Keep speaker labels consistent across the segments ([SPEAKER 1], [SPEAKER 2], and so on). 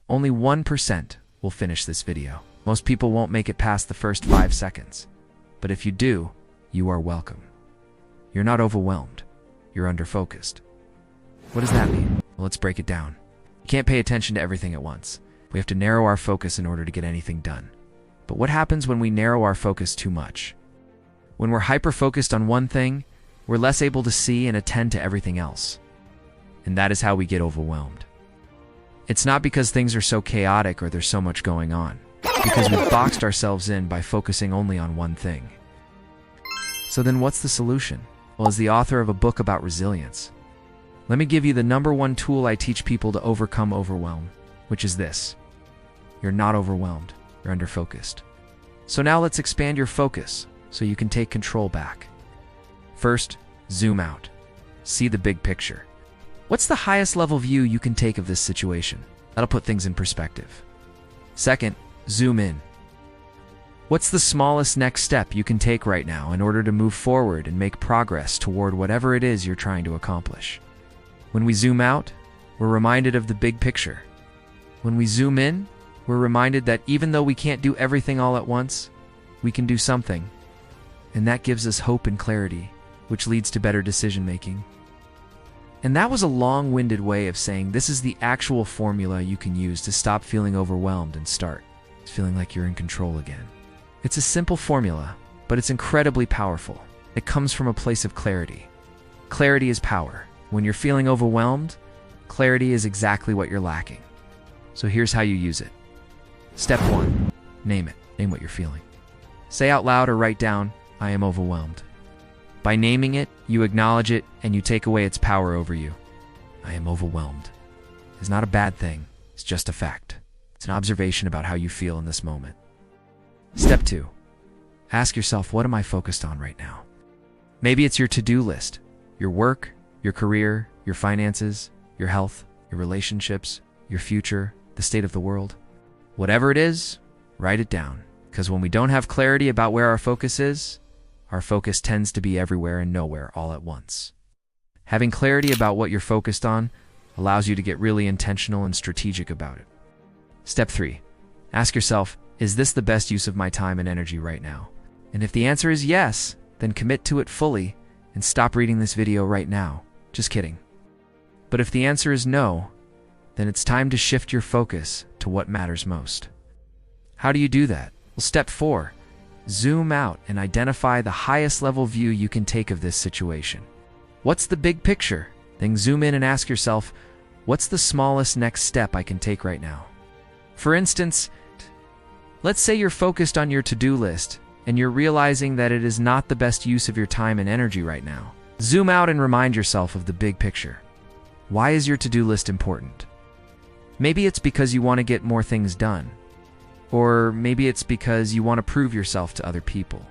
[SPEAKER 1] only 1% will finish this video. Most people won't make it past the first 5 seconds. But if you do, you are welcome. You're not overwhelmed. You're underfocused. What does that mean? Well, let's break it down. You can't pay attention to everything at once. We have to narrow our focus in order to get anything done. But what happens when we narrow our focus too much? When we're hyper-focused on one thing, we're less able to see and attend to everything else. And that is how we get overwhelmed. It's not because things are so chaotic or there's so much going on. It's because we've boxed ourselves in by focusing only on one thing. So then what's the solution? Well, as the author of a book about resilience, let me give you the #1 tool I teach people to overcome overwhelm, which is this. You're not overwhelmed. You're underfocused. So now let's expand your focus so you can take control back. First, zoom out. See the big picture. What's the highest level view you can take of this situation? That'll put things in perspective. Second, zoom in. What's the smallest next step you can take right now in order to move forward and make progress toward whatever it is you're trying to accomplish? When we zoom out, we're reminded of the big picture. When we zoom in, we're reminded that even though we can't do everything all at once, we can do something. And that gives us hope and clarity, which leads to better decision-making. And that was a long-winded way of saying this is the actual formula you can use to stop feeling overwhelmed and start feeling like you're in control again. It's a simple formula, but it's incredibly powerful. It comes from a place of clarity. Clarity is power. When you're feeling overwhelmed, clarity is exactly what you're lacking. So here's how you use it. Step 1. Name it. Name what you're feeling. Say out loud or write down, I am overwhelmed. By naming it, you acknowledge it and you take away its power over you. I am overwhelmed. It's not a bad thing. It's just a fact. It's an observation about how you feel in this moment. Step 2. Ask yourself, what am I focused on right now? Maybe it's your to-do list, your work, your career, your finances, your health, your relationships, your future, the state of the world. Whatever it is, write it down. Because when we don't have clarity about where our focus is, our focus tends to be everywhere and nowhere all at once. Having clarity about what you're focused on allows you to get really intentional and strategic about it. Step 3. Ask yourself, is this the best use of my time and energy right now? And if the answer is yes, then commit to it fully and stop reading this video right now. Just kidding. But if the answer is no, then it's time to shift your focus to what matters most. How do you do that? Well, step 4. Zoom out and identify the highest level view you can take of this situation. What's the big picture? Then zoom in and ask yourself, what's the smallest next step I can take right now? For instance, let's say you're focused on your to-do list and you're realizing that it is not the best use of your time and energy right now. Zoom out and remind yourself of the big picture. Why is your to-do list important? Maybe it's because you want to get more things done. Or maybe it's because you want to prove yourself to other people.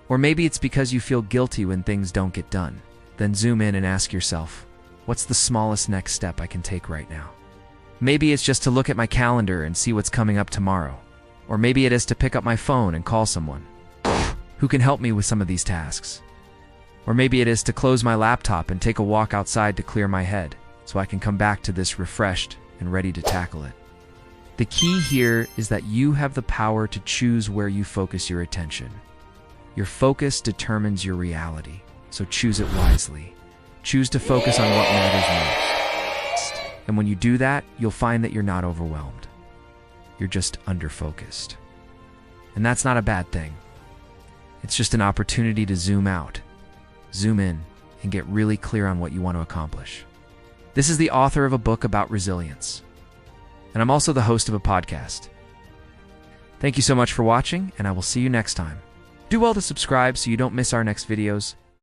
[SPEAKER 1] Or maybe it's because you feel guilty when things don't get done. Then zoom in and ask yourself, what's the smallest next step I can take right now? Maybe it's just to look at my calendar and see what's coming up tomorrow. Or maybe it is to pick up my phone and call someone who can help me with some of these tasks. Or maybe it is to close my laptop and take a walk outside to clear my head so I can come back to this refreshed and ready to tackle it. The key here is that you have the power to choose where you focus your attention. Your focus determines your reality, so choose it wisely. Choose to focus on what matters most. And when you do that, you'll find that you're not overwhelmed. You're just underfocused. And that's not a bad thing. It's just an opportunity to zoom out, zoom in, and get really clear on what you want to accomplish. This is the author of a book about resilience. And I'm also the host of a podcast. Thank you so much for watching, and I will see you next time. Do well to subscribe so you don't miss our next videos.